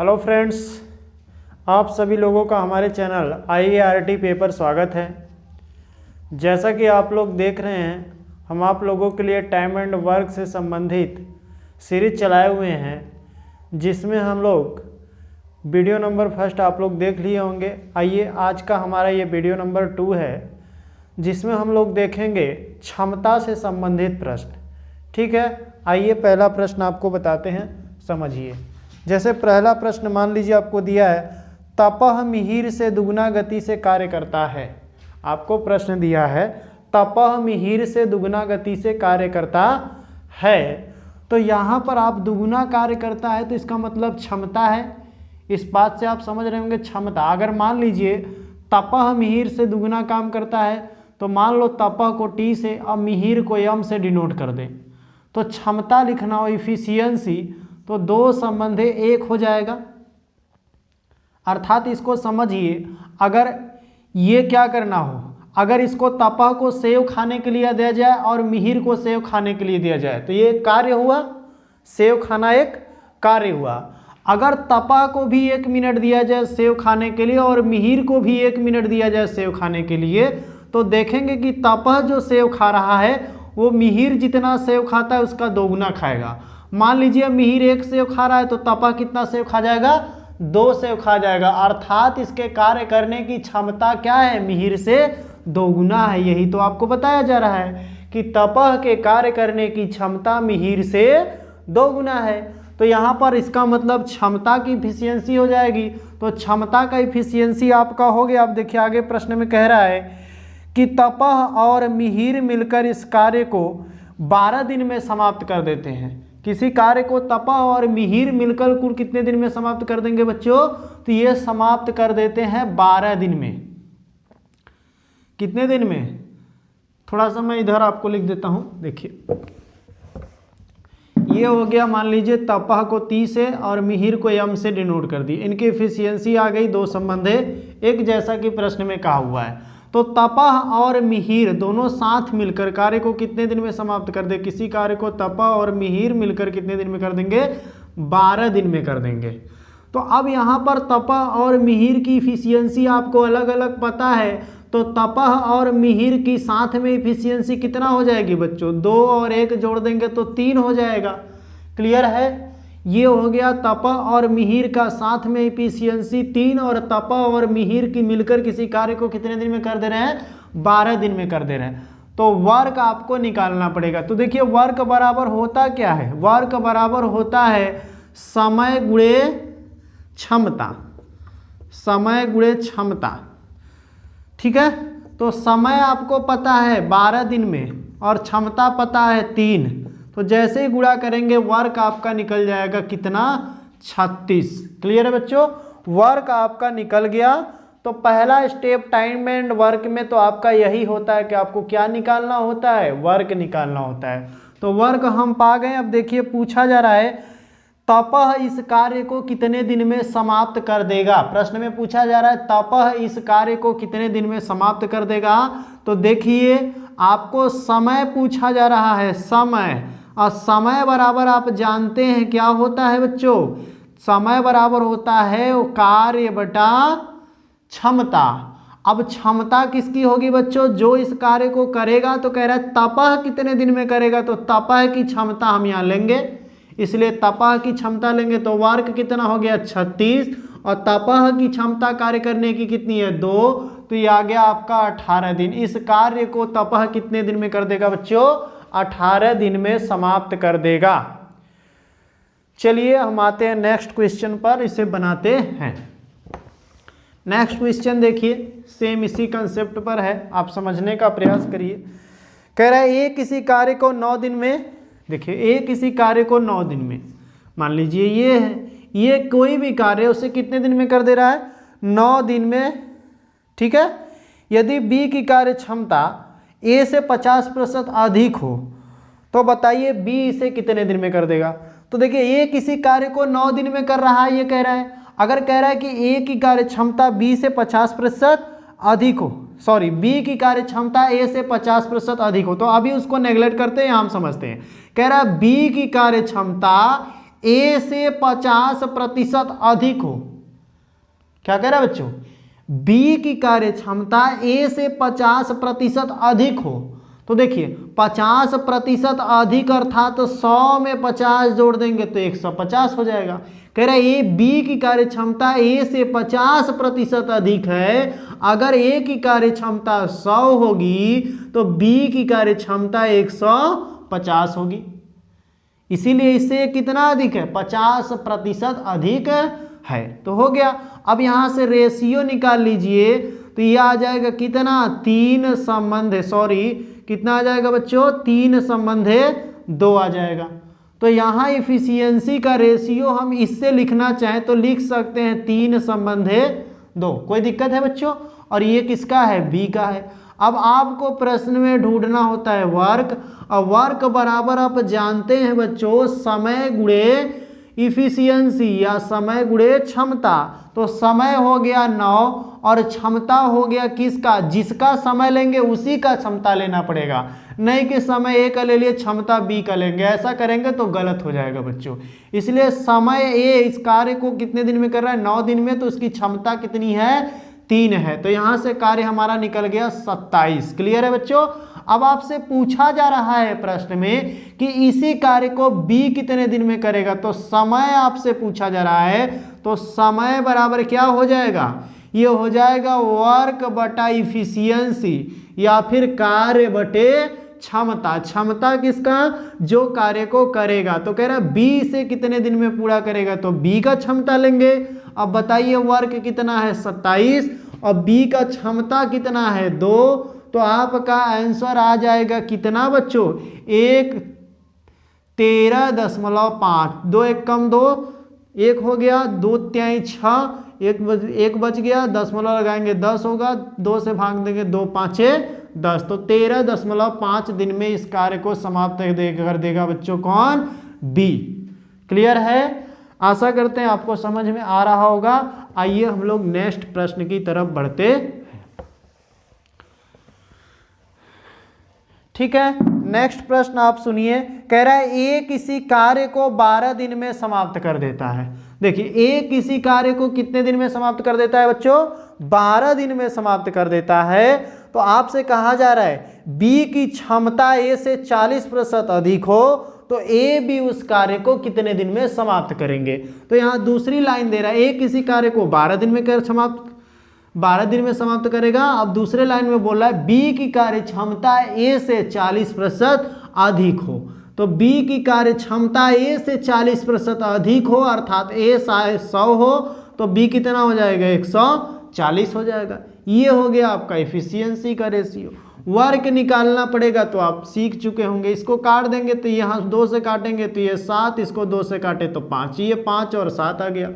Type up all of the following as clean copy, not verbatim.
Hello friends, आप सभी लोगों का हमारे चैनल IART पेपर स्वागत है। जैसा कि आप लोग देख रहे हैं, हम आप लोगों के लिए टाइम एंड वर्क से संबंधित सीरीज चलाए हुए हैं, जिसमें हम लोग वीडियो नंबर फर्स्ट आप लोग देख लिए होंगे। आइए आज का हमारा ये वीडियो नंबर 2 है, जिसमें हम लोग देखेंगे क्षमता से संबंधित प्रश्न। ठीक है, आइए पहला प्रश्न आपको बताते हैं, समझिए। जैसे पहला प्रश्न मान लीजिए आपको दिया है, तपह मिहिर से दुगुना गति से कार्य करता है। आपको प्रश्न दिया है तपह मिहिर से दुगुना गति से कार्य करता है, तो यहाँ पर आप दुगुना कार्य करता है तो इसका मतलब क्षमता है। इस बात से आप समझ रहे होंगे क्षमता। अगर मान लीजिए तपह मिहिर से दुगुना काम करता है तो मान लो तपह को T से और मिहिर को M से डिनोट कर दें, तो क्षमता लिखना हो इफिशियंसी, तो दो संबंधे एक हो जाएगा। अर्थात इसको समझिए, अगर ये क्या करना हो, अगर इसको तपह को सेव खाने के लिए दिया जाए और मिहिर को सेव खाने के लिए दिया जाए तो ये कार्य हुआ, सेव खाना एक कार्य हुआ। अगर तपह को भी 1 मिनट दिया जाए सेव खाने के लिए और मिहिर को भी 1 मिनट दिया जाए सेव खाने के लिए, तो देखेंगे कि तपह जो सेव खा रहा है वो मिहिर जितना सेव खाता है उसका दोगुना खाएगा। मान लीजिए मिहिर 1 सेव खा रहा है तो तपह कितना सेव खा जाएगा, 2 सेव खा जाएगा। अर्थात इसके कार्य करने की क्षमता क्या है, मिहिर से दोगुना है। यही तो आपको बताया जा रहा है कि तपह के कार्य करने की क्षमता मिहिर से दोगुना है। तो यहाँ पर इसका मतलब क्षमता की इफिशियंसी हो जाएगी। तो क्षमता का इफिशियंसी आपका हो गया। अब देखिए आगे प्रश्न में कह रहा है कि तपह और मिहिर मिलकर इस कार्य को 12 दिन में समाप्त कर देते हैं। किसी कार्य को तपह और मिहिर मिलकर कुल कितने दिन में समाप्त कर देंगे बच्चों, तो ये समाप्त कर देते हैं 12 दिन में। कितने दिन में, थोड़ा सा मैं इधर आपको लिख देता हूं। देखिए ये हो गया, मान लीजिए तपह को T से और मिहिर को M से डिनोट कर दी। इनकी एफिशिएंसी आ गई, दो संबंधे एक, जैसा कि प्रश्न में कहा हुआ है। तो तपह और मिहिर दोनों साथ मिलकर कार्य को कितने दिन में समाप्त कर दे, किसी कार्य को तपह और मिहिर मिलकर कितने दिन में कर देंगे, 12 दिन में कर देंगे। तो अब यहाँ पर तपह और मिहिर की इफिशियंसी आपको अलग अलग पता है, तो तपह और मिहिर की साथ में इफिशियंसी कितना हो जाएगी बच्चों, 2 और 1 जोड़ देंगे तो 3 हो जाएगा। क्लियर है, ये हो गया तपह और मिहिर का साथ में इफिशियंसी 3, और तपह और मिहिर की मिलकर किसी कार्य को कितने दिन में कर दे रहे हैं, 12 दिन में कर दे रहे हैं। तो वर्क आपको निकालना पड़ेगा। तो देखिए वर्क बराबर होता क्या है, वर्क बराबर होता है समय गुणे क्षमता, समय गुणे क्षमता। ठीक है, तो समय आपको पता है 12 दिन में और क्षमता पता है 3, तो जैसे ही गुणा करेंगे वर्क आपका निकल जाएगा कितना, 36। क्लियर है बच्चों, वर्क आपका निकल गया। तो पहला स्टेप टाइम एंड वर्क में तो आपका यही होता है कि आपको क्या निकालना होता है, वर्क निकालना होता है। तो वर्क हम पा गए। अब देखिए पूछा जा रहा है तपह इस कार्य को कितने दिन में समाप्त कर देगा। प्रश्न में पूछा जा रहा है तपह इस कार्य को कितने दिन में समाप्त कर देगा। तो देखिए आपको समय पूछा जा रहा है, समय, और समय बराबर आप जानते हैं क्या होता है बच्चों, समय बराबर होता है कार्य बटा क्षमता। अब क्षमता किसकी होगी बच्चों, जो इस कार्य को करेगा। तो कह रहा है तपह कितने दिन में करेगा, तो तपह की क्षमता हम यहाँ लेंगे, इसलिए तपह की क्षमता लेंगे। तो वर्क कितना हो गया, 36, और तपह की क्षमता कार्य करने की कितनी है, 2, तो ये आ गया आपका 18 दिन। इस कार्य को तपह कितने दिन में कर देगा बच्चों, 18 दिन में समाप्त कर देगा। चलिए हम आते हैं नेक्स्ट क्वेश्चन पर, इसे बनाते हैं। नेक्स्ट क्वेश्चन देखिए, सेम इसी कंसेप्ट पर है, आप समझने का प्रयास करिए। कह रहा है ए किसी कार्य को 9 दिन में, देखिए ए किसी कार्य को 9 दिन में, मान लीजिए ये है, ये कोई भी कार्य उसे कितने दिन में कर दे रहा है, 9 दिन में। ठीक है, यदि बी की कार्य क्षमता ए से 50% अधिक हो तो बताइए बी इसे कितने दिन में कर देगा। तो देखिए ए किसी कार्य को 9 दिन में कर रहा है, ये कह रहा है। अगर कह रहा है कि ए की कार्य क्षमता बी से 50% अधिक हो, सॉरी बी की कार्य क्षमता ए से 50% अधिक हो, तो अभी उसको नेग्लेक्ट करते हैं, हम समझते हैं। कह रहा है बी की कार्य क्षमता ए से 50% अधिक हो। क्या कह रहा है बच्चों? बी की कार्य क्षमता ए से 50% अधिक हो। तो देखिए 50% अधिक अर्थात 100 में 50 जोड़ देंगे तो 150 हो जाएगा। कह रहा है ए बी की कार्य क्षमता ए से 50% अधिक है। अगर ए की कार्य क्षमता 100 होगी तो बी की कार्य क्षमता 150 होगी। इसीलिए इससे कितना अधिक है? 50% अधिक है। तो हो गया। अब यहां से रेशियो निकाल लीजिए तो यह आ जाएगा कितना? 3 संबंध, सॉरी कितना आ जाएगा बच्चों? 3 संबंधे 2 आ जाएगा। तो यहाँ इफिशियंसी का रेशियो हम इससे लिखना चाहें तो लिख सकते हैं 3 संबंधे 2। कोई दिक्कत है बच्चों? और ये किसका है? बी का है। अब आपको प्रश्न में ढूंढना होता है वर्क। और वर्क बराबर आप जानते हैं बच्चों समय गुणे इफिशियंसी या समय गुणे क्षमता। तो समय हो गया 9 और क्षमता हो गया किसका? जिसका समय लेंगे उसी का क्षमता लेना पड़ेगा, नहीं कि समय ए का ले लिए क्षमता बी का लेंगे। ऐसा करेंगे तो गलत हो जाएगा बच्चों। इसलिए समय ए इस कार्य को कितने दिन में कर रहा है? 9 दिन में। तो उसकी क्षमता कितनी है? 3 है। तो यहां से कार्य हमारा निकल गया 27। क्लियर है बच्चों? अब आपसे पूछा जा रहा है प्रश्न में कि इसी कार्य को बी कितने दिन में करेगा। तो समय आपसे पूछा जा रहा है, तो समय बराबर क्या हो जाएगा? ये हो जाएगा वर्क बटा इफिशियंसी या फिर कार्य बटे क्षमता। क्षमता किसका? जो कार्य को करेगा। तो कह रहा है बी से कितने दिन में पूरा करेगा, तो बी का क्षमता लेंगे। अब बताइए वर्क कितना है? 27 और बी का क्षमता कितना है? 2। तो आपका आंसर आ जाएगा कितना बच्चों? 13.5। 2 1 कम 2 1 हो गया, 2 3 6, 1 बच गया, दशमलव लगाएंगे 10 होगा, 2 से भाग देंगे 2 5 10। तो 13.5 दिन में इस कार्य को समाप्त कर देगा बच्चों। कौन? बी। क्लियर है? आशा करते हैं आपको समझ में आ रहा होगा। आइए हम लोग नेक्स्ट प्रश्न की तरफ बढ़ते हैं। ठीक है, नेक्स्ट प्रश्न आप सुनिए। कह रहा है ए किसी कार्य को 12 दिन में समाप्त कर देता है। देखिए ए किसी कार्य को कितने दिन में समाप्त कर देता है बच्चों? 12 दिन में समाप्त कर देता है। तो आपसे कहा जा रहा है बी की क्षमता ए से 40% अधिक हो तो ए बी उस कार्य को कितने दिन में समाप्त करेंगे। तो यहाँ दूसरी लाइन दे रहा है ए किसी कार्य को 12 दिन में 12 दिन में समाप्त करेगा। अब दूसरे लाइन में बोल रहा है बी की कार्य क्षमता ए से 40% अधिक हो। तो बी की कार्य क्षमता ए से 40% अधिक हो अर्थात ए 100 हो तो बी कितना हो जाएगा? 140 हो जाएगा। ये हो गया आपका इफिशियंसी का रेशियो। वर्क निकालना पड़ेगा तो आप सीख चुके होंगे। इसको काट देंगे तो यहाँ 2 से काटेंगे तो ये 7, इसको 2 से काटे तो 5, ये 5 और 7 आ गया।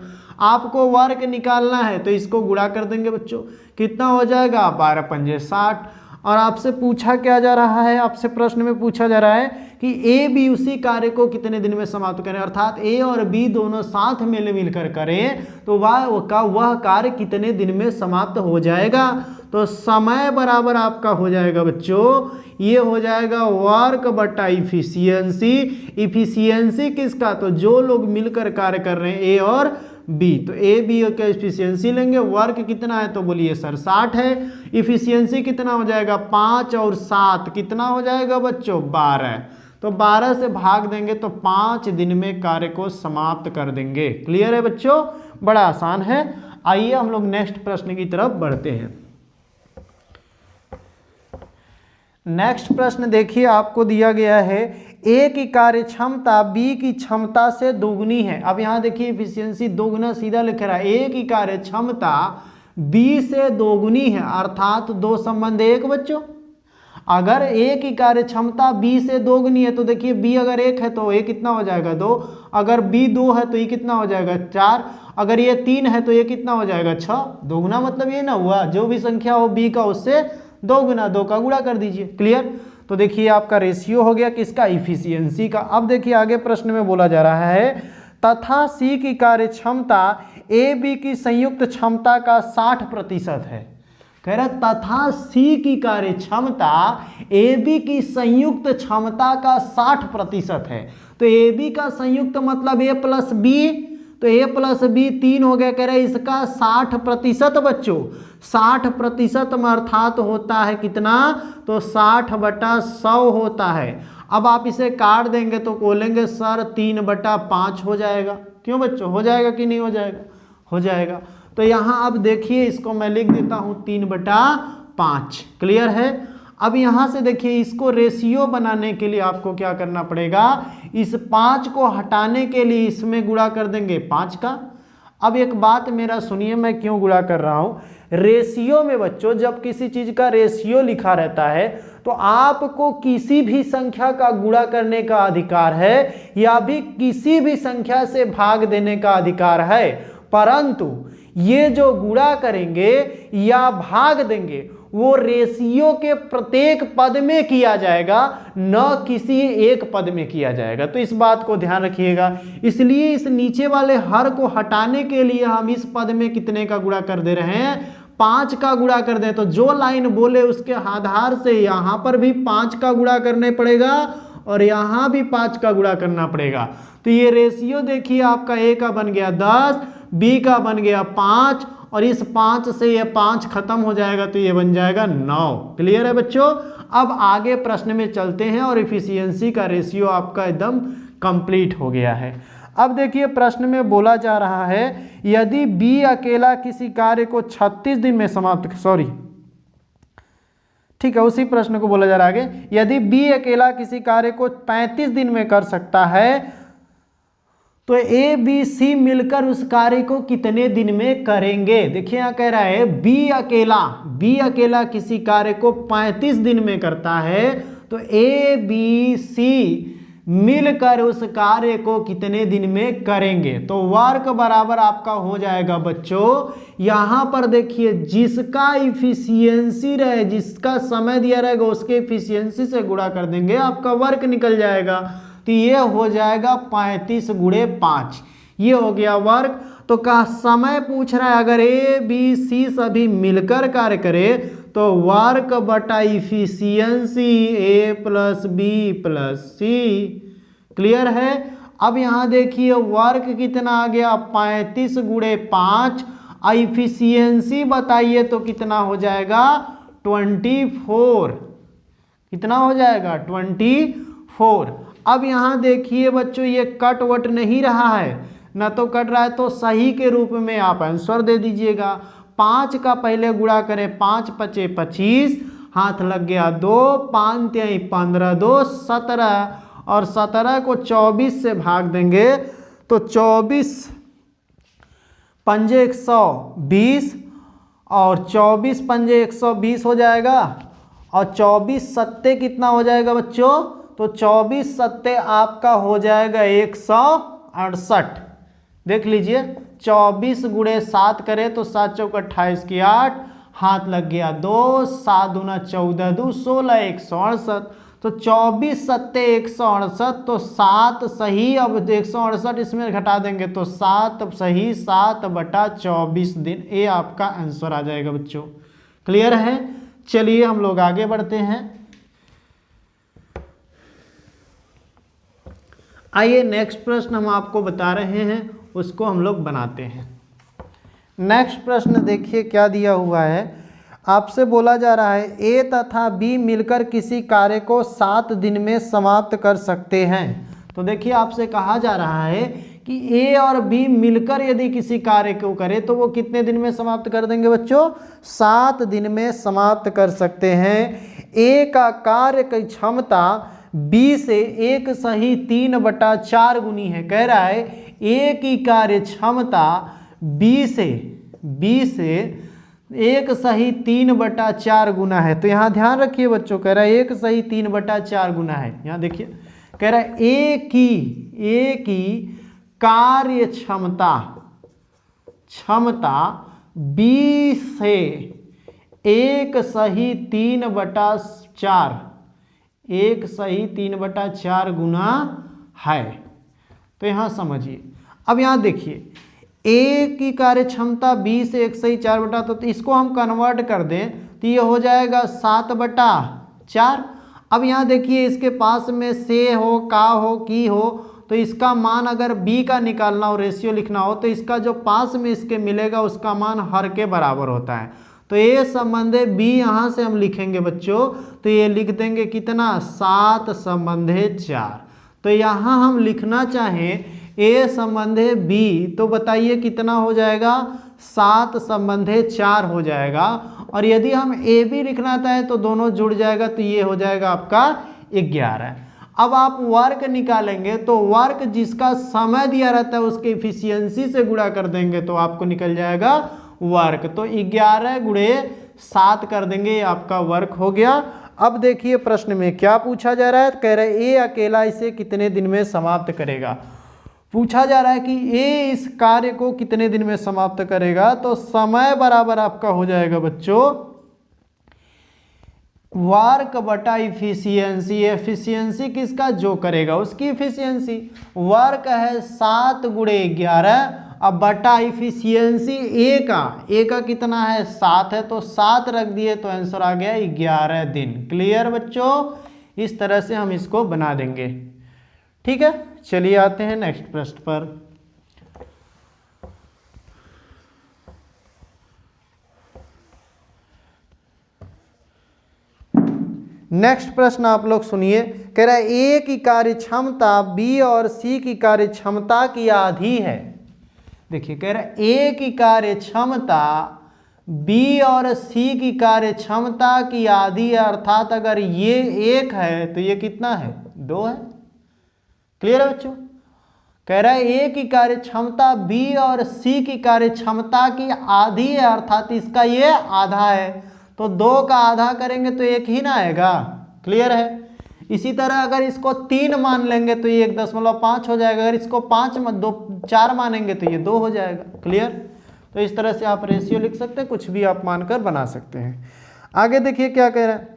आपको वर्क निकालना है तो इसको गुणा कर देंगे बच्चों। कितना हो जाएगा? 12 पंजे 60। और आपसे पूछा क्या जा रहा है? आपसे प्रश्न में पूछा जा रहा है कि ए बी उसी कार्य को कितने दिन में समाप्त करें, अर्थात ए और बी दोनों साथ में मिलकर करें तो वह कार्य कितने दिन में समाप्त हो जाएगा। तो समय बराबर आपका हो जाएगा बच्चों, ये हो जाएगा वर्क बटा इफिशियंसी। इफिशियंसी किसका? तो जो लोग मिलकर कार्य कर रहे हैं ए और बी। तो ए बी का इफिशियंसी लेंगे। वर्क कितना है? तो बोलिए सर 60 है। इफिशियंसी कितना हो जाएगा? 5 और 7 कितना हो जाएगा बच्चों? 12। तो 12 से भाग देंगे तो 5 दिन में कार्य को समाप्त कर देंगे। क्लियर है बच्चों? बड़ा आसान है। आइए हम लोग नेक्स्ट प्रश्न की तरफ बढ़ते हैं। नेक्स्ट प्रश्न देखिए आपको दिया गया है ए की कार्य क्षमता बी की क्षमता से दोगुनी है। अब यहाँ देखिए इफिशियंसी दोगुना सीधा लिख रहा है। ए की कार्य क्षमता बी से दोगुनी है अर्थात 2 संबंध 1 बच्चों। अगर ए की कार्य क्षमता बी से दोगुनी है तो देखिए बी अगर 1 है तो ए कितना हो जाएगा? 2। अगर बी 2 है तो ये कितना हो जाएगा? 4। अगर ये 3 है तो ये कितना हो जाएगा? 6। दोगुना मतलब ये ना हुआ जो भी संख्या हो बी का उससे 2 गुना 2 का गुणा कर दीजिए। क्लियर? तो देखिए आपका रेशियो हो गया किसका? इफिशियंसी का। अब देखिए आगे प्रश्न में बोला जा रहा है तथा सी की कार्य क्षमता ए बी की संयुक्त क्षमता का 60% है। कह रहा तथा सी की कार्य क्षमता ए बी की संयुक्त क्षमता का 60% है। तो ए बी का संयुक्त मतलब ए प्लस बी, तो ए प्लस बी 3 हो गया। कह रहे हैं इसका 60% बच्चों, 60% में अर्थात होता है कितना, तो 60/100 होता है। अब आप इसे काट देंगे तो बोलेंगे सर 3/5 हो जाएगा। क्यों बच्चों, हो जाएगा कि नहीं हो जाएगा, हो जाएगा। तो यहाँ अब देखिए इसको मैं लिख देता हूँ 3/5। क्लियर है। अब यहाँ से देखिए इसको रेशियो बनाने के लिए आपको क्या करना पड़ेगा, इस 5 को हटाने के लिए इसमें गुणा कर देंगे 5 का। अब एक बात मेरा सुनिए, मैं क्यों गुणा कर रहा हूँ। रेशियो में बच्चों जब किसी चीज का रेशियो लिखा रहता है तो आपको किसी भी संख्या का गुणा करने का अधिकार है या भी किसी भी संख्या से भाग देने का अधिकार है, परंतु ये जो गुणा करेंगे या भाग देंगे वो रेशियो के प्रत्येक पद में किया जाएगा, न किसी एक पद में किया जाएगा। तो इस बात को ध्यान रखिएगा। इसलिए इस नीचे वाले हर को हटाने के लिए हम इस पद में कितने का गुणा कर दे रहे हैं, 5 का गुणा कर दें। तो जो लाइन बोले उसके आधार से यहाँ पर भी 5 का गुणा करने पड़ेगा और यहाँ भी 5 का गुणा करना पड़ेगा। तो ये रेशियो देखिए आपका ए का बन गया 10, बी का बन गया 5 और इस 5 से ये 5 खत्म हो जाएगा तो ये बन जाएगा 9। क्लियर है बच्चों। अब आगे प्रश्न में चलते हैं और इफिशियंसी का रेशियो आपका एकदम कंप्लीट हो गया है। अब देखिए प्रश्न में बोला जा रहा है यदि बी अकेला किसी कार्य को 36 दिन में समाप्त, ठीक है, उसी प्रश्न को बोला जा रहा है आगे। यदि बी अकेला किसी कार्य को 35 दिन में कर सकता है तो ए बी सी मिलकर उस कार्य को कितने दिन में करेंगे। देखिए यहाँ कह रहा है बी अकेला किसी कार्य को 35 दिन में करता है तो ए बी सी मिलकर उस कार्य को कितने दिन में करेंगे। तो वर्क बराबर आपका हो जाएगा बच्चों, यहाँ पर देखिए जिसका इफिशियंसी रहे, जिसका समय दिया रहेगा उसके इफिशियंसी से गुणा कर देंगे, आपका वर्क निकल जाएगा। तो ये हो जाएगा 35 × 5, ये हो गया वर्क। तो का समय पूछ रहा है अगर ए बी सी सभी मिलकर कार्य करे तो वर्क बटा इफिशियंसी ए प्लस बी प्लस सी। क्लियर है। अब यहाँ देखिए वर्क कितना आ गया 35 × 5, इफिशियंसी बताइए तो कितना हो जाएगा 24। कितना हो जाएगा 24। अब यहाँ देखिए बच्चों ये कट वट नहीं रहा है, ना तो कट रहा है तो सही के रूप में आप आंसर दे दीजिएगा। 5 का पहले गुणा करें, 5 × 5 = 25, हाथ लग गया 2, 5 × 3 = 15, 2 = 17 और 17 को 24 से भाग देंगे तो 24 × 5 = 120 और 24 × 5 = 120 हो जाएगा और 24 7 कितना हो जाएगा बच्चों, तो 24 7 आपका हो जाएगा 168। देख लीजिए 24 × 7 करें तो 7 × 4 = 28 की 8, हाथ लग गया 2, 7 × 2 = 14, 2 = 16, 168। तो 24 7 168, तो 7 सही। अब 168 इसमें घटा देंगे तो 7 सही, 7/24 दिन, ये आपका आंसर आ जाएगा बच्चों। क्लियर है। चलिए हम लोग आगे बढ़ते हैं। आइए नेक्स्ट प्रश्न हम आपको बता रहे हैं उसको हम लोग बनाते हैं। नेक्स्ट प्रश्न देखिए क्या दिया हुआ है, आपसे बोला जा रहा है ए तथा बी मिलकर किसी कार्य को 7 दिन में समाप्त कर सकते हैं। तो देखिए आपसे कहा जा रहा है कि ए और बी मिलकर यदि किसी कार्य को करे तो वो कितने दिन में समाप्त कर देंगे बच्चों, 7 दिन में समाप्त कर सकते हैं। ए का कार्य की क्षमता बी से 1 सही 3/4 गुनी है। कह रहा है ए की कार्य क्षमता बी से 1 सही 3/4 गुना है। तो यहाँ ध्यान रखिए बच्चों, कह रहा है 1 सही 3/4 गुना है। यहाँ देखिए कह रहा है ए की कार्य क्षमता बी से 1 सही 3/4 1 सही 3/4 गुना है। तो यहाँ समझिए। अब यहाँ देखिए ए की कार्य क्षमता बी से 1 सही 4/, तो इसको हम कन्वर्ट कर दें तो ये हो जाएगा 7/4। अब यहाँ देखिए इसके पास में से हो, का हो, की हो, तो इसका मान अगर b का निकालना हो, रेशियो लिखना हो, तो इसका जो पास में इसके मिलेगा उसका मान हर के बराबर होता है। तो ये संबंधे b यहाँ से हम लिखेंगे बच्चों, तो ये लिख देंगे कितना 7 संबंधे 4। तो यहाँ हम लिखना चाहें a संबंधे b, तो बताइए कितना हो जाएगा 7 संबंधे 4 हो जाएगा। और यदि हम ए बी लिखना चाहें तो दोनों जुड़ जाएगा, तो ये हो जाएगा आपका 11। अब आप वर्क निकालेंगे तो वर्क जिसका समय दिया रहता है उसके इफिशियंसी से गुणा कर देंगे तो आपको निकल जाएगा वर्क। तो 11 गुणे 7 कर देंगे, ये आपका वर्क हो गया। अब देखिए प्रश्न में क्या पूछा जा रहा है, कह रहा है ए अकेला इसे कितने दिन में समाप्त करेगा। पूछा जा रहा है कि ए इस कार्य को कितने दिन में समाप्त करेगा, तो समय बराबर आपका हो जाएगा बच्चों वर्क बटा इफिशियंसी। एफिशियंसी किसका, जो करेगा उसकी इफिशियंसी। वर्क है 7 गुणे 11, अब बटा इफिशियंसी ए का कितना है 7 है, तो 7 रख दिए तो आंसर आ गया 11 दिन। क्लियर बच्चों, इस तरह से हम इसको बना देंगे। ठीक है, चलिए आते हैं नेक्स्ट प्रश्न पर। नेक्स्ट प्रश्न आप लोग सुनिए, कह रहा है ए की कार्य क्षमता बी और सी की कार्य क्षमता की आधी है। देखिए कह रहा है ए की कार्य क्षमता बी और सी की कार्य क्षमता की आधी है, अर्थात अगर ये 1 है तो ये कितना है 2 है। क्लियर है बच्चों, कह रहा है ए की कार्य क्षमता बी और सी की कार्य क्षमता की आधी है, अर्थात इसका ये आधा है, तो 2 का आधा करेंगे तो 1 ही ना आएगा। क्लियर है। इसी तरह अगर इसको 3 मान लेंगे तो ये 1.5 हो जाएगा, अगर इसको 4 मानेंगे तो ये 2 हो जाएगा। क्लियर। तो इस तरह से आप रेशियो लिख सकते हैं, कुछ भी आप मानकर बना सकते हैं। आगे देखिए क्या कह रहा है,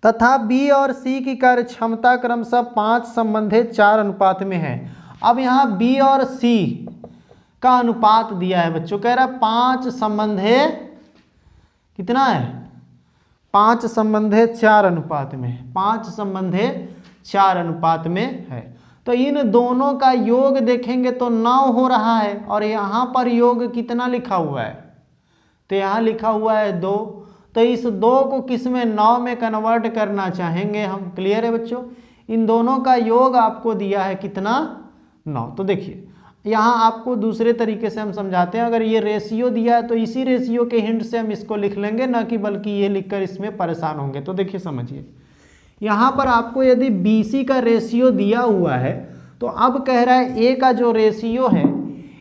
तथा बी और सी की कार्य क्षमता क्रमशः 5 संबंधे 4 अनुपात में है। अब यहाँ बी और सी का अनुपात दिया है बच्चों, कह रहा है 5 संबंधे कितना है 5 संबंधे 4 अनुपात में, 5 संबंधे 4 अनुपात में है। तो इन दोनों का योग देखेंगे तो 9 हो रहा है, और यहाँ पर योग कितना लिखा हुआ है, तो यहाँ लिखा हुआ है 2। तो इस 2 को किस में 9 में कन्वर्ट करना चाहेंगे हम। क्लियर है बच्चों, इन दोनों का योग आपको दिया है कितना 9। तो देखिए यहाँ आपको दूसरे तरीके से हम समझाते हैं, अगर ये रेशियो दिया है तो इसी रेशियो के हिंट से हम इसको लिख लेंगे, ना कि बल्कि ये लिखकर इसमें परेशान होंगे। तो देखिए समझिए, यहाँ पर आपको यदि BC का रेशियो दिया हुआ है, तो अब कह रहा है A का जो रेशियो है,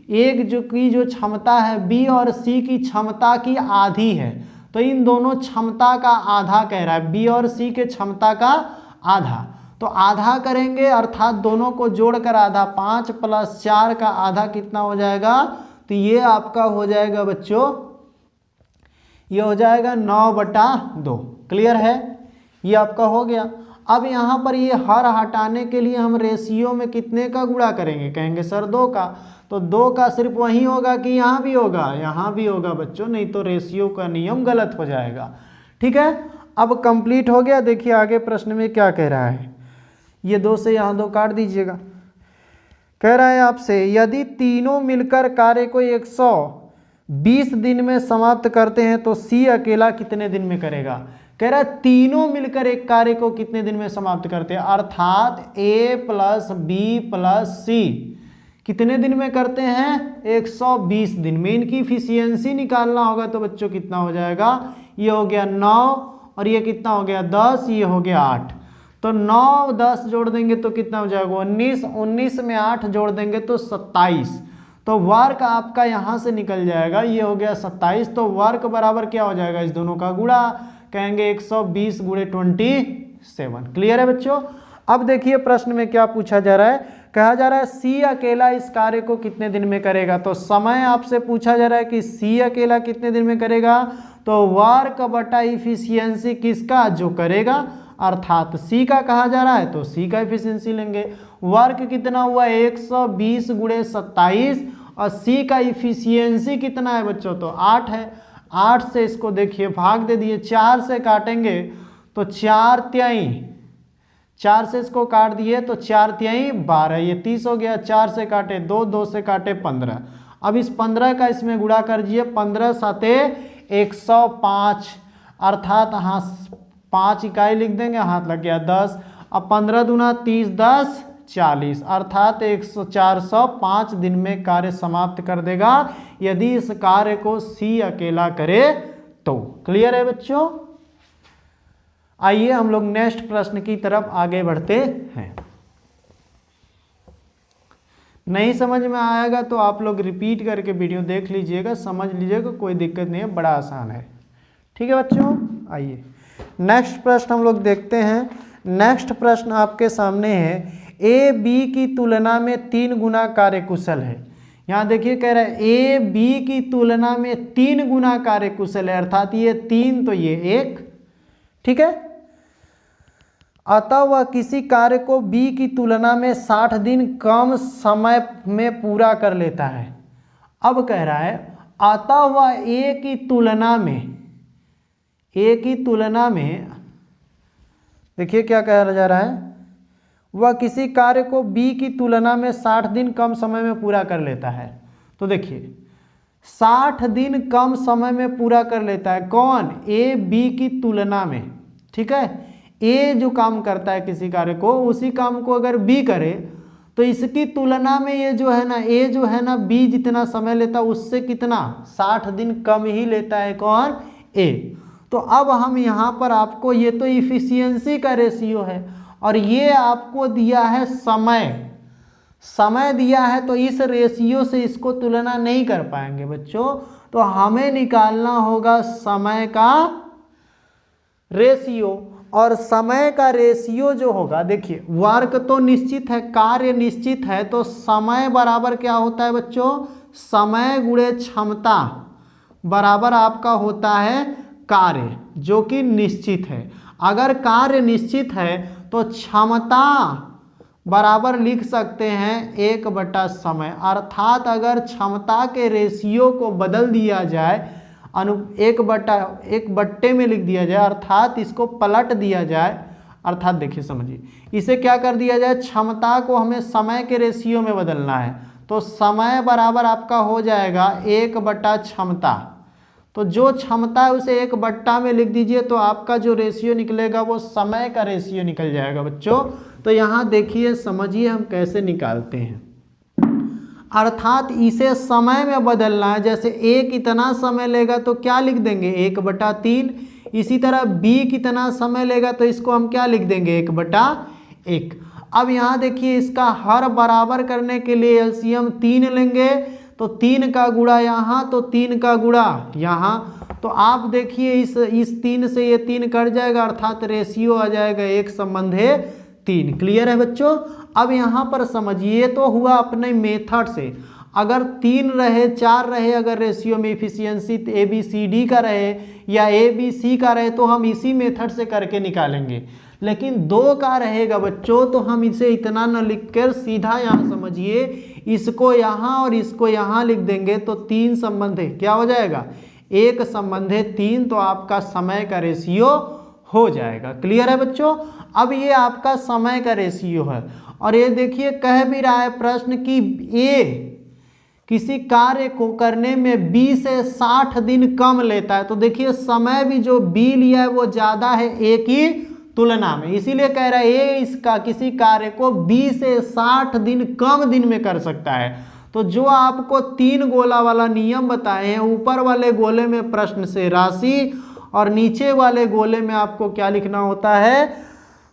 एक जो क्षमता है B और C की क्षमता की आधी है, तो इन दोनों क्षमता का आधा कह रहा है, B और C के क्षमता का आधा। तो आधा करेंगे अर्थात दोनों को जोड़कर आधा, 5 + 4 का आधा कितना हो जाएगा, तो ये आपका हो जाएगा बच्चों, ये हो जाएगा 9/2। क्लियर है, ये आपका हो गया। अब यहाँ पर ये हर हटाने के लिए हम रेशियो में कितने का गुणा करेंगे, कहेंगे सर 2 का। तो 2 का सिर्फ वही होगा कि यहाँ भी होगा, यहाँ भी होगा बच्चों, नहीं तो रेशियो का नियम गलत हो जाएगा। ठीक है, अब कंप्लीट हो गया। देखिए आगे प्रश्न में क्या कह रहा है, ये 2 से यहाँ 2 काट दीजिएगा। कह रहा है आपसे यदि तीनों मिलकर कार्य को 120 दिन में समाप्त करते हैं तो सी अकेला कितने दिन में करेगा। कह रहा है तीनों मिलकर एक कार्य को कितने दिन में समाप्त करते हैं, अर्थात A + B + C कितने दिन में करते हैं 120 दिन में। इनकी इफिशियंसी निकालना होगा तो बच्चों कितना हो जाएगा, ये हो गया 9 और ये कितना हो गया 10, ये हो गया 8। तो 9 10 जोड़ देंगे तो कितना हो जाएगा 19, 19 में 8 जोड़ देंगे तो 27। तो वर्क आपका यहाँ से निकल जाएगा, ये हो गया 27। तो वर्क बराबर क्या हो जाएगा, इस दोनों का गुणा, कहेंगे 120 × 27। क्लियर है बच्चों। अब देखिए प्रश्न में क्या पूछा जा रहा है, कहा जा रहा है सी अकेला इस कार्य को कितने दिन में करेगा। तो समय आपसे पूछा जा रहा है कि सी अकेला कितने दिन में करेगा, तो वर्क बटा इफिशियंसी किसका, जो करेगा, अर्थात सी का कहा जा रहा है तो सी का इफिशियंसी लेंगे। वर्क कितना हुआ 120 × 27 और सी का इफिशियंसी कितना है बच्चों, तो 8 है। 8 से इसको देखिए भाग दे दिए, 4 से काटेंगे तो 4/3, 4 से इसको काट दिए तो 4/3 12, ये 30 हो गया। 4 से काटे 2, 2 से काटे 15। अब इस 15 का इसमें गुणा कर दीजिए, 15 साते 105, अर्थात हाँ 5 इकाई लिख देंगे, हाथ लग गया 10। अब 15 दूना 30, 10 40, अर्थात 405 दिन में कार्य समाप्त कर देगा यदि इस कार्य को सी अकेला करे तो। क्लियर है बच्चों? आइए हम लोग नेक्स्ट प्रश्न की तरफ आगे बढ़ते हैं। नहीं समझ में आएगा तो आप लोग रिपीट करके वीडियो देख लीजिएगा, समझ लीजिएगा, कोई दिक्कत नहीं है, बड़ा आसान है। ठीक है बच्चों, आइए नेक्स्ट प्रश्न हम लोग देखते हैं। नेक्स्ट प्रश्न आपके सामने है, ए बी की तुलना में 3 गुना कार्यकुशल है। यहाँ देखिए कह रहा है ए बी की तुलना में 3 गुना कार्यकुशल है, अर्थात ये 3 तो ये 1। ठीक है, अतः वह किसी कार्य को बी की तुलना में 60 दिन कम समय में पूरा कर लेता है। अब कह रहा है अतः वह ए की तुलना में देखिए क्या कहा जा रहा है, वह किसी कार्य को बी की तुलना में 60 दिन कम समय में पूरा कर लेता है। तो देखिए 60 दिन कम समय में पूरा कर लेता है कौन? ए बी की तुलना में। ठीक है, ए जो काम करता है किसी कार्य को, उसी काम को अगर बी करे तो इसकी तुलना में ये जो है ना ए जो है ना बी जितना समय लेता है उससे कितना 60 दिन कम ही लेता है कौन? ए। तो अब हम यहाँ पर आपको, ये तो इफिशियंसी का रेशियो है और ये आपको दिया है समय दिया है, तो इस रेशियो से इसको तुलना नहीं कर पाएंगे बच्चों। तो हमें निकालना होगा समय का रेशियो, और समय का रेशियो जो होगा, देखिए वर्क तो निश्चित है, कार्य निश्चित है, तो समय बराबर क्या होता है बच्चों? समय गुणे क्षमता बराबर आपका होता है कार्य जो कि निश्चित है। अगर कार्य निश्चित है तो क्षमता बराबर लिख सकते हैं 1 समय, अर्थात अगर क्षमता के रेशियो को बदल दिया जाए, 1 बट्टे में लिख दिया जाए, अर्थात इसको पलट दिया जाए, अर्थात देखिए समझिए इसे क्या कर दिया जाए, क्षमता को हमें समय के रेशियो में बदलना है, तो समय बराबर आपका हो जाएगा 1 क्षमता। तो जो क्षमता है उसे 1 बट्टा में लिख दीजिए, तो आपका जो रेशियो निकलेगा वो समय का रेशियो निकल जाएगा बच्चों। तो यहाँ देखिए समझिए हम कैसे निकालते हैं, अर्थात इसे समय में बदलना है। जैसे ए कितना समय लेगा तो क्या लिख देंगे 1/3, इसी तरह बी कितना समय लेगा तो इसको हम क्या लिख देंगे 1/1। अब यहाँ देखिए इसका हर बराबर करने के लिए एलसीएम 3 लेंगे, तो 3 का गुणा यहाँ, तो 3 का गुणा यहाँ, तो आप देखिए इस 3 से ये 3 कट जाएगा, अर्थात रेशियो आ जाएगा 1/3। क्लियर है बच्चों? अब यहाँ पर समझिए, तो हुआ अपने मेथड से, अगर 3 रहे 4 रहे अगर रेशियो में efficiency A B C D का रहे या ए बी सी का रहे तो हम इसी मेथड से करके निकालेंगे। लेकिन 2 का रहेगा बच्चों तो हम इसे इतना न लिखकर सीधा यहाँ समझिए इसको यहाँ और इसको यहाँ लिख देंगे, तो 3 संबंधे क्या हो जाएगा 1 संबंधे 3, तो आपका समय का रेशियो हो जाएगा। क्लियर है बच्चों? अब ये आपका समय का रेशियो है, और ये देखिए कह भी रहा है प्रश्न कि ए किसी कार्य को करने में बी से 60 दिन कम लेता है। तो देखिए समय भी जो बी लिया है वो ज़्यादा है ए की तुलना में, इसीलिए कह रहा है ए इसका किसी कार्य को बी से 60 दिन कम दिन में कर सकता है। तो जो आपको 3 गोला वाला नियम बताए हैं, ऊपर वाले गोले में प्रश्न से राशि और नीचे वाले गोले में आपको क्या लिखना होता है,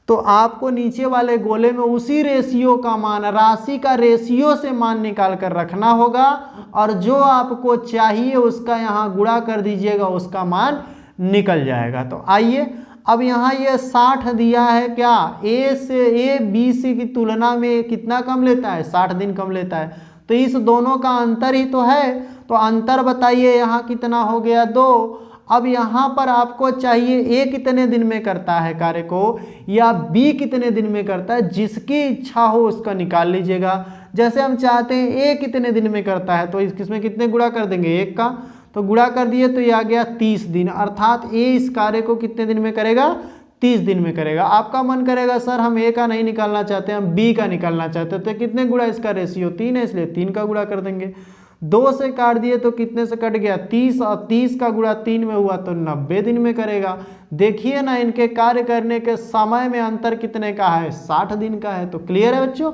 तो आपको नीचे वाले गोले में उसी रेशियो का मान, राशि का रेशियो से मान निकाल कर रखना होगा, और जो आपको चाहिए उसका यहाँ गुणा कर दीजिएगा, उसका मान निकल जाएगा। तो आइए अब यहाँ ये 60 दिया है, क्या ए बी सी की तुलना में कितना कम लेता है 60 दिन कम लेता है, तो इस दोनों का अंतर ही तो है। तो अंतर बताइए यहाँ कितना हो गया 2। अब यहाँ पर आपको चाहिए ए कितने दिन में करता है कार्य को या बी कितने दिन में करता है, जिसकी इच्छा हो उसका निकाल लीजिएगा। जैसे हम चाहते हैं ए कितने दिन में करता है तो इसमें कितने गुणा कर देंगे 1 का, तो गुणा कर दिए तो ये आ गया 30 दिन, अर्थात ए इस कार्य को कितने दिन में करेगा 30 दिन में करेगा। आपका मन करेगा सर हम ए का नहीं निकालना चाहते, हम बी का निकालना चाहते हैं, तो कितने गुणा इसका रेशियो 3 है, इसलिए 3 का गुणा कर देंगे। 2 से काट दिए तो कितने से कट गया 30, और 30 का गुणा 3 में हुआ तो 90 दिन में करेगा। देखिए ना इनके कार्य करने के समय में अंतर कितने का है, 60 दिन का है। तो क्लियर है बच्चों।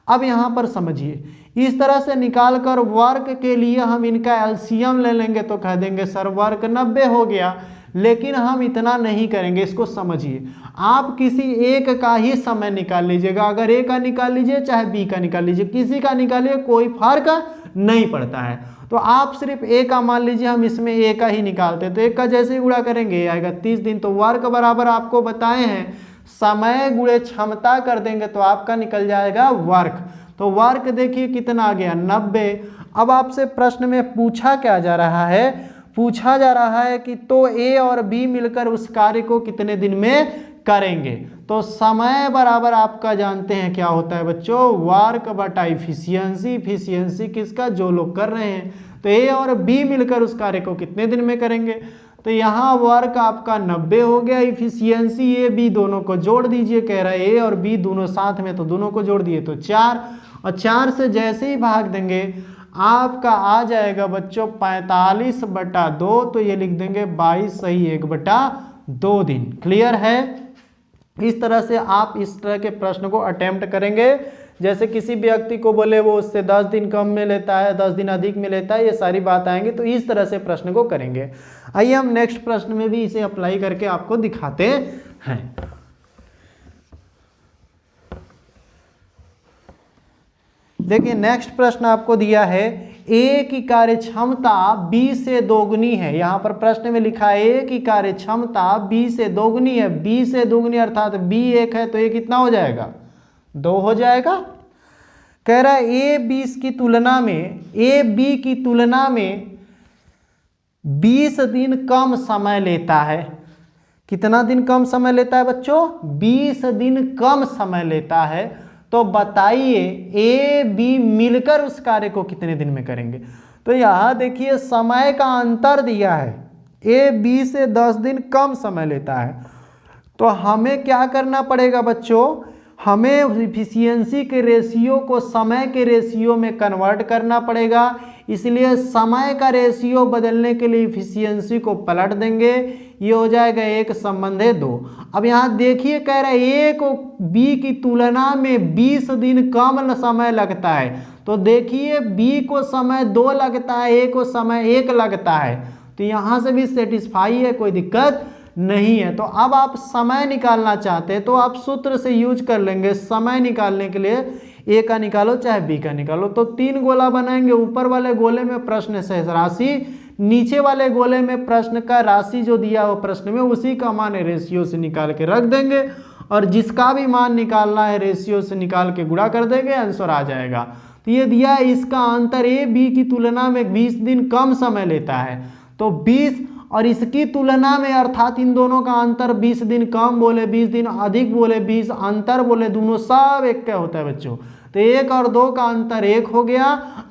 अब यहाँ पर समझिए, इस तरह से निकाल कर वर्क के लिए हम इनका एलसीएम ले लेंगे तो कह देंगे सर वर्क 90 हो गया। लेकिन हम इतना नहीं करेंगे, इसको समझिए। आप किसी एक का ही समय निकाल लीजिएगा, अगर ए का निकाल लीजिए चाहे बी का निकाल लीजिए, किसी का निकालिए कोई फर्क नहीं पड़ता है। तो आप सिर्फ ए का मान लीजिए, हम इसमें ए का ही निकालते हैं, तो एक का जैसे ही गुणा करेंगे ए आएगा 30 दिन। तो वर्क बराबर आपको बताए हैं समय गुणे क्षमता कर देंगे तो आपका निकल जाएगा वर्क। तो वर्क देखिए कितना आ गया 90। अब आपसे प्रश्न में पूछा क्या जा रहा है, पूछा जा रहा है कि तो ए और बी मिलकर उस कार्य को कितने दिन में करेंगे। तो समय बराबर आपका जानते हैं क्या होता है बच्चों, वर्क बटा इफिशियंसी। इफिशियंसी किसका, जो लोग कर रहे हैं। तो ए और बी मिलकर उस कार्य को कितने दिन में करेंगे। तो यहाँ वर्क आपका 90 हो गया, इफिशियंसी ए बी दोनों को जोड़ दीजिए। कह रहा है ए और बी दोनों साथ में, तो दोनों को जोड़ दिए तो 4, और 4 से जैसे ही भाग देंगे आपका आ जाएगा बच्चों 45/2। तो ये लिख देंगे 22 सही 1/2 दिन। क्लियर है। इस तरह से आप इस तरह के प्रश्न को अटेम्प्ट करेंगे। जैसे किसी व्यक्ति को बोले वो उससे 10 दिन कम में लेता है, 10 दिन अधिक में लेता है, ये सारी बात आएंगी। तो इस तरह से प्रश्न को करेंगे। आइए हम नेक्स्ट प्रश्न में भी इसे अप्लाई करके आपको दिखाते हैं। देखिए नेक्स्ट प्रश्न आपको दिया है ए की कार्य क्षमता बी से दोगुनी है। यहां पर प्रश्न में लिखा है ए की कार्य क्षमता बी से दोगुनी है। बी से दोगुनी अर्थात बी 1 है तो ये कितना हो जाएगा 2 हो जाएगा। कह रहा है ए बी की तुलना में 20 दिन कम समय लेता है। कितना दिन कम समय लेता है बच्चों, 20 दिन कम समय लेता है। तो बताइए ए बी मिलकर उस कार्य को कितने दिन में करेंगे। तो यहां देखिए समय का अंतर दिया है, ए बी से 10 दिन कम समय लेता है। तो हमें क्या करना पड़ेगा बच्चों, हमें इफिशियंसी के रेशियो को समय के रेशियो में कन्वर्ट करना पड़ेगा। इसलिए समय का रेशियो बदलने के लिए इफिशियंसी को पलट देंगे, ये हो जाएगा 1/2। अब यहाँ देखिए कह रहा है ए को बी की तुलना में 20 दिन कम समय लगता है। तो देखिए बी को समय 2 लगता है, ए को समय 1 लगता है। तो यहाँ से भी सेटिस्फाई है, कोई दिक्कत नहीं है। तो अब आप समय निकालना चाहते हैं तो आप सूत्र से यूज कर लेंगे। समय निकालने के लिए ए का निकालो चाहे बी का निकालो। तो 3 गोला बनाएंगे, ऊपर वाले गोले में प्रश्न से राशि, नीचे वाले गोले में प्रश्न का राशि जो दिया हो प्रश्न में उसी का मान रेशियो से निकाल के रख देंगे, और जिसका भी मान निकालना है रेशियो से निकाल के गुणा कर देंगे, आंसर आ जाएगा। तो ये दिया है इसका अंतर ए बी की तुलना में 20 दिन कम समय लेता है। तो 20 और इसकी तुलना में अर्थात इन दोनों का अंतर 20 दिन कम बोले 20 दिन अधिक बोले 20 अंतर बोले, दोनों सब एक का होता है बच्चों। तो 1 और 2 का अंतर 1 हो गया।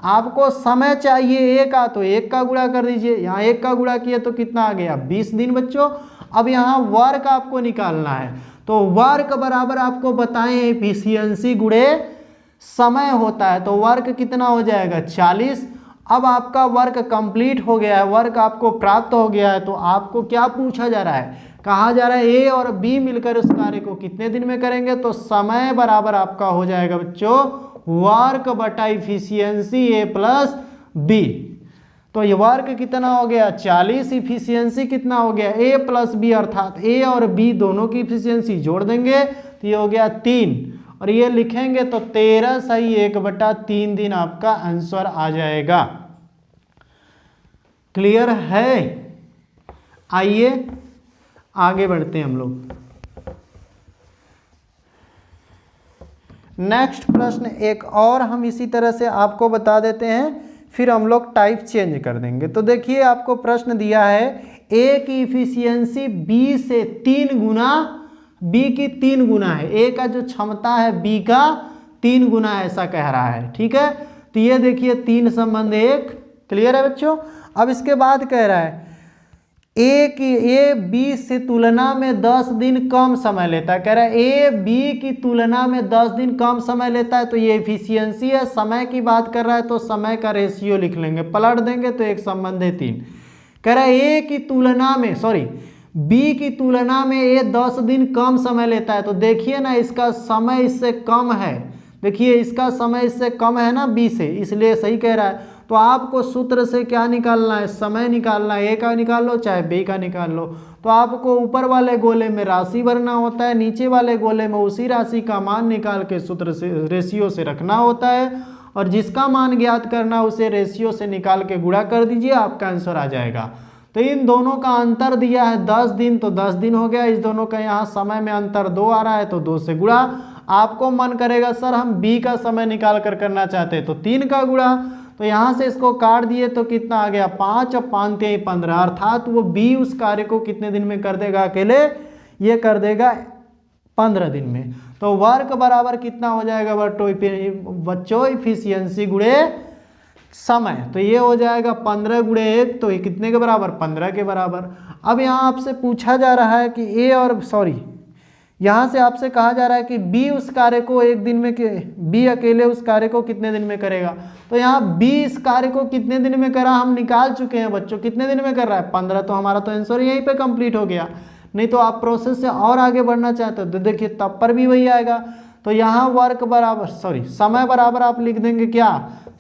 आपको समय चाहिए ए का, तो 1 का गुणा कर दीजिए। यहाँ 1 का गुणा किया तो कितना आ गया 20 दिन बच्चों। अब यहाँ वर्क आपको निकालना है। तो वर्क बराबर आपको बताएं एफिशिएंसी गुणे समय होता है। तो वर्क कितना हो जाएगा 40। अब आपका वर्क कंप्लीट हो गया है, वर्क आपको प्राप्त हो गया है। तो आपको क्या पूछा जा रहा है, कहा जा रहा है ए और बी मिलकर उस कार्य को कितने दिन में करेंगे। तो समय बराबर आपका हो जाएगा बच्चों वर्क बटा इफिशियंसी ए प्लस बी। तो ये वर्क कितना हो गया 40, इफिशियंसी कितना हो गया ए प्लस बी, अर्थात ए और बी दोनों की इफिशियंसी जोड़ देंगे तो ये हो गया 3, और ये लिखेंगे तो 13 सही 1/3 दिन आपका आंसर आ जाएगा। क्लियर है। आइए आगे बढ़ते हैं हम लोग। नेक्स्ट प्रश्न एक और हम इसी तरह से आपको बता देते हैं, फिर हम लोग टाइप चेंज कर देंगे। तो देखिए आपको प्रश्न दिया है ए की इफिशियंसी बी से 3 गुना, बी की 3 गुना है। ए का जो क्षमता है बी का 3 गुना है, ऐसा कह रहा है। ठीक है, तो ये देखिए 3 संबंध 1। क्लियर है बच्चों। अब इसके बाद कह रहा है ए बी से तुलना में 10 दिन कम समय लेता है। कह रहा है ए बी की तुलना में 10 दिन कम समय लेता है, तो ये एफिशिएंसी है, समय की बात कर रहा है तो समय का रेशियो लिख लेंगे, पलट देंगे तो एक संबंध है 3। कह रहा है ए की तुलना में बी की तुलना में ए 10 दिन कम समय लेता है, तो देखिए ना इसका समय इससे कम है, देखिए इसका समय इससे कम है ना बी से, इसलिए सही कह रहा है। तो आपको सूत्र से क्या निकालना है, समय निकालना है, ए का निकाल लो चाहे बी का निकाल लो। तो आपको ऊपर वाले गोले में राशि भरना होता है, नीचे वाले गोले में उसी राशि का मान निकाल के सूत्र से रेशियो से रखना होता है, और जिसका मान ज्ञात करना उसे रेशियो से निकाल के गुणा कर दीजिए, आपका आंसर आ जाएगा। तो इन दोनों का अंतर दिया है 10 दिन, तो 10 दिन हो गया। इस दोनों का यहाँ समय में अंतर 2 आ रहा है, तो 2 से गुणा। आपको मन करेगा सर हम बी का समय निकाल कर करना चाहते हैं, तो 3 का गुणा। तो यहाँ से इसको काट दिए तो कितना आ गया 5 और 5 3 15, अर्थात वो बी उस कार्य को कितने दिन में कर देगा अकेले, ये कर देगा 15 दिन में। तो वर्क बराबर कितना हो जाएगा बच्चों, इफिशियंसी गुणे समय, तो ये हो जाएगा 15 गुणे 1, तो ये कितने के बराबर, 15 के बराबर। अब यहाँ आपसे पूछा जा रहा है कि ए और यहाँ से आपसे कहा जा रहा है कि बी उस कार्य को एक दिन में, बी अकेले उस कार्य को कितने दिन में करेगा। तो यहाँ बी इस कार्य को कितने दिन में करा हम निकाल चुके हैं बच्चों, कितने दिन में कर रहा है 15, तो हमारा तो आंसर यहीं पे कंप्लीट हो गया। नहीं तो आप प्रोसेस से और आगे बढ़ना चाहते हो तो देखिए तब पर भी वही आएगा। तो यहाँ वर्क बराबर समय बराबर आप लिख देंगे क्या,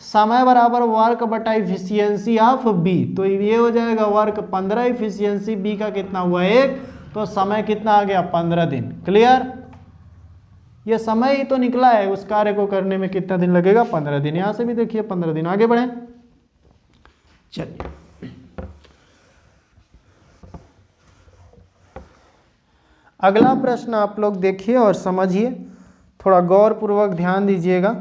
समय बराबर वर्क बटा इफिशियंसी ऑफ बी, तो ये हो जाएगा वर्क 15, इफिशियंसी बी का कितना हुआ 1, तो समय कितना आ गया 15 दिन। क्लियर, ये समय ही तो निकला है, उस कार्य को करने में कितना दिन लगेगा 15 दिन। यहां से भी देखिए 15 दिन। आगे बढ़े, चलिए अगला प्रश्न आप लोग देखिए और समझिए, थोड़ा गौर पूर्वक ध्यान दीजिएगा।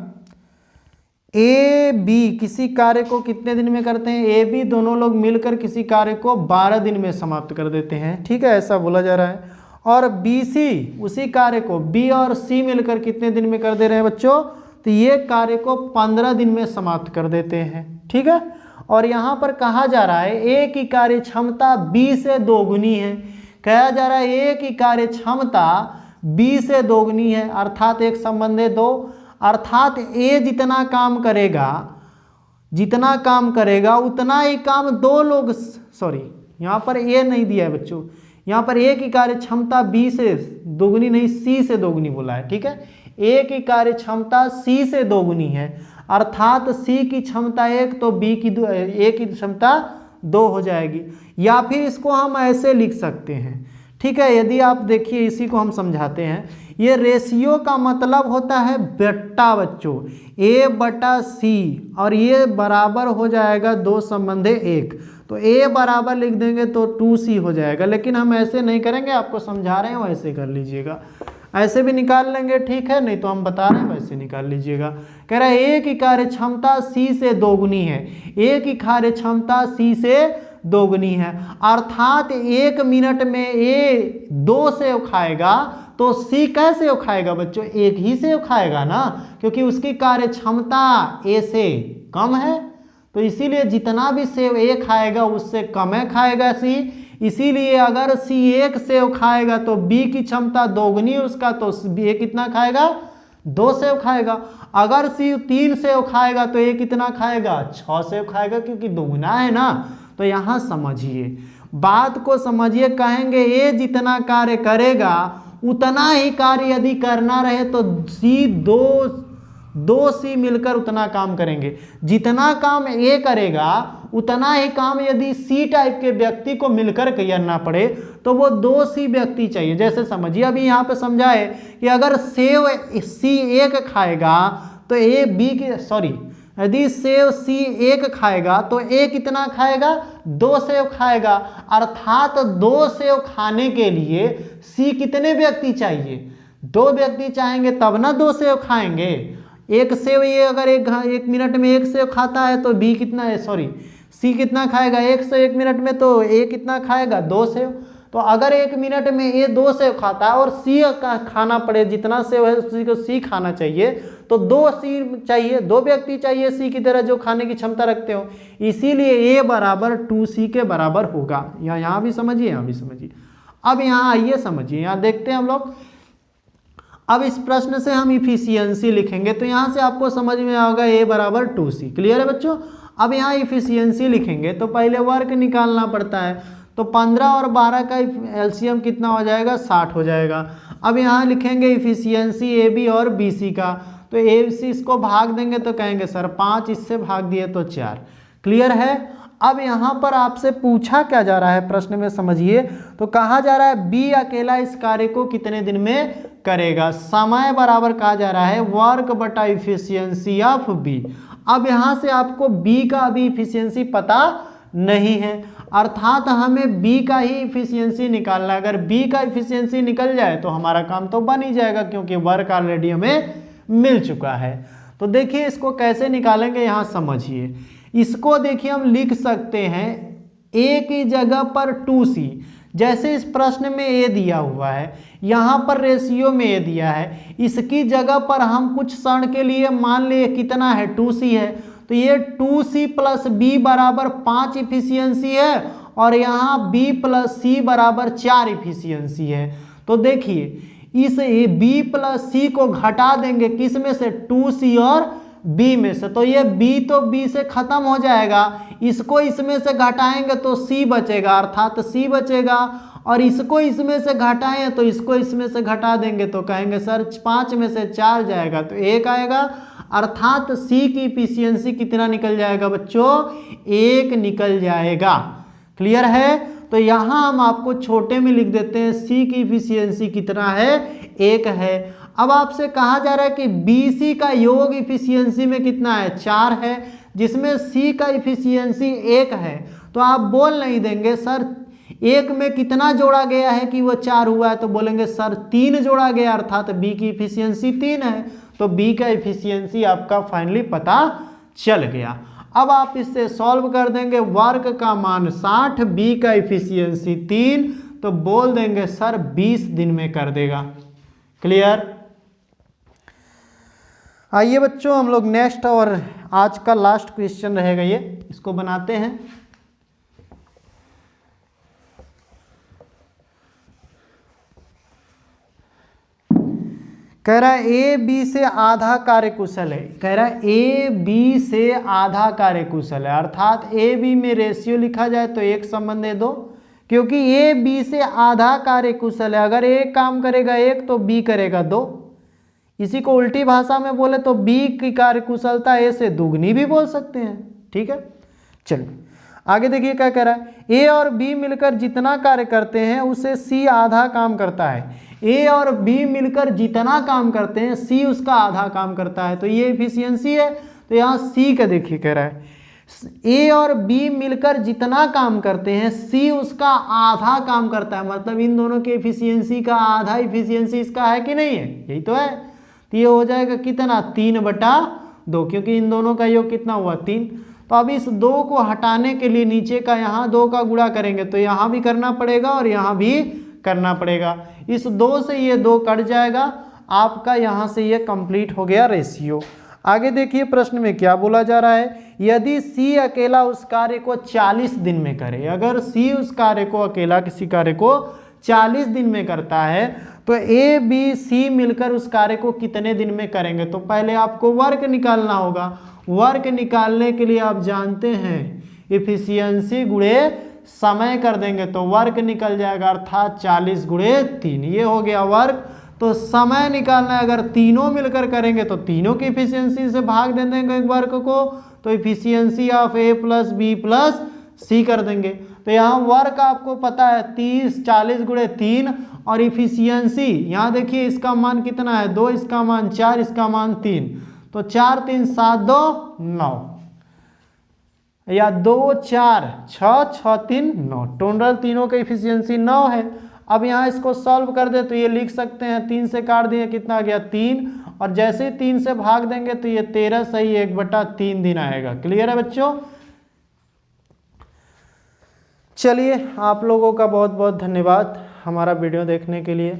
ए बी किसी कार्य को कितने दिन में करते हैं, ए बी दोनों लोग मिलकर किसी कार्य को 12 दिन में समाप्त कर देते हैं, ठीक है, ऐसा बोला जा रहा है। और बी सी उसी कार्य को बी और सी मिलकर कितने दिन में कर दे रहे हैं बच्चों, तो ये कार्य को 15 दिन में समाप्त कर देते हैं, ठीक है। और यहाँ पर कहा जा रहा है ए की कार्य क्षमता बी से दोगुनी है, कहा जा रहा है ए की कार्य क्षमता बी से दोगुनी है, अर्थात एक संबंध है 2, अर्थात ए जितना काम करेगा उतना ही काम 2 लोग, यहाँ पर ए नहीं दिया है बच्चों, यहाँ पर ए की कार्य क्षमता बी से दोगुनी नहीं सी से दोगुनी बोला है, ठीक है। ए की कार्य क्षमता सी से दोगुनी है, अर्थात सी की क्षमता 1 तो बी की ए की क्षमता 2 हो जाएगी। या फिर इसको हम ऐसे लिख सकते हैं, ठीक है, यदि आप देखिए इसी को हम समझाते हैं। ये रेशियो का मतलब होता है बट्टा बच्चों, ए बटा सी, और ये बराबर हो जाएगा 2 संबंधे 1, तो ए बराबर लिख देंगे तो 2c हो जाएगा। लेकिन हम ऐसे नहीं करेंगे, आपको समझा रहे हैं वैसे कर लीजिएगा, ऐसे भी निकाल लेंगे, ठीक है, नहीं तो हम बता रहे हैं वैसे निकाल लीजिएगा। कह रहा है ए की कार्य क्षमता सी से दोगुनी है, ए की कार्य क्षमता सी से दोगुनी है, अर्थात 1 मिनट में ए 2 सेव खाएगा तो सी कैसे खाएगा बच्चों, 1 ही सेव खाएगा ना, क्योंकि उसकी कार्य क्षमता ए से कम है, तो इसीलिए जितना भी सेव ए खाएगा उससे कम है खाएगा सी। इसीलिए अगर सी 1 सेव खाएगा तो बी की क्षमता दोगुनी उसका, तो ए कितना खाएगा 2 सेव खाएगा। अगर सी 3 सेव खाएगा तो ए कितना खाएगा 6 सेव खाएगा, क्योंकि दोगुना है ना। तो यहाँ समझिए, बात को समझिए, कहेंगे ए जितना कार्य करेगा उतना ही कार्य यदि करना रहे तो सी 2 सी मिलकर उतना काम करेंगे, जितना काम ए करेगा उतना ही काम यदि सी टाइप के व्यक्ति को मिलकर करना पड़े तो वो 2 सी व्यक्ति चाहिए। जैसे समझिए, अभी यहाँ पे समझाए कि अगर सेव सी 1 खाएगा तो ए बी की यदि सेव सी 1 खाएगा तो ए कितना खाएगा 2 सेव खाएगा, अर्थात 2 सेव खाने के लिए सी कितने व्यक्ति चाहिए, 2 व्यक्ति चाहेंगे तब ना 2 सेव खाएंगे। 1 सेव ये अगर 1 मिनट में 1 सेव खाता है तो बी कितना है सी कितना खाएगा 1 सेव 1 मिनट में, तो ए कितना खाएगा 2 सेव। तो अगर 1 मिनट में ए 2 सेव खाता है और सी का खाना पड़े, जितना सेव है उसी को सी खाना चाहिए, तो 2 सी चाहिए, 2 व्यक्ति चाहिए सी की तरह जो खाने की क्षमता रखते हो, इसीलिए ए बराबर 2c के बराबर होगा। यहाँ भी समझिए, यहाँ भी समझिए। अब यहाँ आइए समझिए, यहाँ देखते हैं हम लोग। अब इस प्रश्न से हम इफिशियंसी लिखेंगे, तो यहाँ से आपको समझ में आएगा ए बराबर 2c। क्लियर है बच्चों। अब यहाँ इफिशियंसी लिखेंगे तो पहले वर्क निकालना पड़ता है, तो 15 और 12 का एलसीएम कितना हो जाएगा, 60 हो जाएगा। अब यहाँ लिखेंगे इफिशियंसी ए बी और बी सी का, तो ए सी इसको भाग देंगे तो कहेंगे सर 5, इससे भाग दिए तो 4। क्लियर है। अब यहाँ पर आपसे पूछा क्या जा रहा है प्रश्न में, समझिए। तो कहा जा रहा है बी अकेला इस कार्य को कितने दिन में करेगा। समय बराबर कहा जा रहा है वर्क बटा इफिशियंसी ऑफ बी। अब यहाँ से आपको बी का अभी इफिशियंसी पता नहीं है, अर्थात हमें बी का ही इफिशियंसी निकालना है। अगर बी का इफिशियंसी निकल जाए तो हमारा काम तो बन ही जाएगा, क्योंकि वर्क ऑलरेडी हमें मिल चुका है। तो देखिए इसको कैसे निकालेंगे, यहाँ समझिए। इसको देखिए हम लिख सकते हैं ए की जगह पर 2c। जैसे इस प्रश्न में ए दिया हुआ है, यहाँ पर रेशियो में ए दिया है, इसकी जगह पर हम कुछ क्षण के लिए मान लिए कितना है, 2c है, तो ये 2c प्लस बी बराबर 5 इफिशियंसी है, और यहाँ b प्लस सी बराबर 4 इफिशियंसी है। तो देखिए इस b प्लस सी को घटा देंगे किस में से, 2c और b में से, तो ये b तो b से खत्म हो जाएगा, इसको इसमें से घटाएंगे तो c बचेगा, अर्थात c बचेगा, और इसको इसमें से घटाएं तो इसको इसमें से घटा देंगे तो कहेंगे सर 5 में से 4 जाएगा तो 1 आएगा, अर्थात c की इफिशियंसी कितना निकल जाएगा बच्चों, 1 निकल जाएगा। क्लियर है। तो यहाँ हम आपको छोटे में लिख देते हैं c की इफिशियंसी कितना है, 1 है। अब आपसे कहा जा रहा है कि BC का योग इफिशियंसी में कितना है, 4 है, जिसमें C का इफिशियंसी 1 है। तो आप बोल नहीं देंगे सर 1 में कितना जोड़ा गया है कि वो 4 हुआ है, तो बोलेंगे सर 3 जोड़ा गया, अर्थात B की इफिशियंसी 3 है। तो B का इफिशियंसी आपका फाइनली पता चल गया। अब आप इससे सॉल्व कर देंगे, वर्क का मान 60, B का इफिशियंसी 3, तो बोल देंगे सर 20 दिन में कर देगा। क्लियर। आइए बच्चों हम लोग नेक्स्ट और आज का लास्ट क्वेश्चन रहेगा ये, इसको बनाते हैं। कह रहा है ए बी से आधा कार्यकुशल है, कह रहा है ए बी से आधा कार्यकुशल है, अर्थात ए बी में रेशियो लिखा जाए तो 1 संबंध है 2, क्योंकि ए बी से आधा कार्यकुशल है। अगर ए काम करेगा 1 तो बी करेगा 2। इसी को उल्टी भाषा में बोले तो बी की कार्यकुशलता ए से दुगनी भी बोल सकते हैं। ठीक है, चलिए आगे देखिए क्या कह रहा है। ए और बी मिलकर जितना कार्य करते हैं उसे सी आधा काम करता है। ए और बी मिलकर जितना काम करते हैं सी उसका आधा काम करता है, तो ये इफिशियंसी है। तो यहाँ सी का देखिए कह रहा है ए और बी मिलकर जितना काम करते हैं सी उसका आधा काम करता है, मतलब इन दोनों के इफिशियंसी का आधा इफिशियंसी इसका है कि नहीं है, यही तो है। तो ये हो जाएगा कितना, 3/2, क्योंकि इन दोनों का योग कितना हुआ 3। तो अब इस 2 को हटाने के लिए नीचे का यहाँ 2 का गुणा करेंगे, तो यहाँ भी करना पड़ेगा और यहाँ भी करना पड़ेगा। इस 2 से ये 2 कट जाएगा, आपका यहाँ से ये कंप्लीट हो गया रेशियो। आगे देखिए प्रश्न में क्या बोला जा रहा है। यदि सी अकेला उस कार्य को 40 दिन में करे, अगर सी उस कार्य को अकेला किसी कार्य को 40 दिन में करता है तो ए बी सी मिलकर उस कार्य को कितने दिन में करेंगे। तो पहले आपको वर्क निकालना होगा। वर्क निकालने के लिए आप जानते हैं इफिशियंसी गुणे समय कर देंगे तो वर्क निकल जाएगा, अर्थात 40 गुणे 3, ये हो गया वर्क। तो समय निकालना है, अगर तीनों मिलकर करेंगे तो तीनों की इफिशियंसी से भाग दे देंगे वर्क को, तो efficiency of A plus B plus C कर देंगे। तो यहाँ वर्क आपको पता है 40 गुणे 3, और इफिशियंसी यहाँ देखिए इसका मान कितना है 2, इसका मान 4, इसका मान 3, तो 4 3 7 2 9, या 2 4 6 6 3 9, टोटल तीनों का इफिशियंसी 9 है। अब यहाँ इसको सॉल्व कर दे तो ये लिख सकते हैं 3 से काट दिए कितना आ गया 3, और जैसे ही 3 से भाग देंगे तो ये 13 सही 1/3 दिन आएगा। क्लियर है बच्चों। चलिए आप लोगों का बहुत बहुत धन्यवाद हमारा वीडियो देखने के लिए।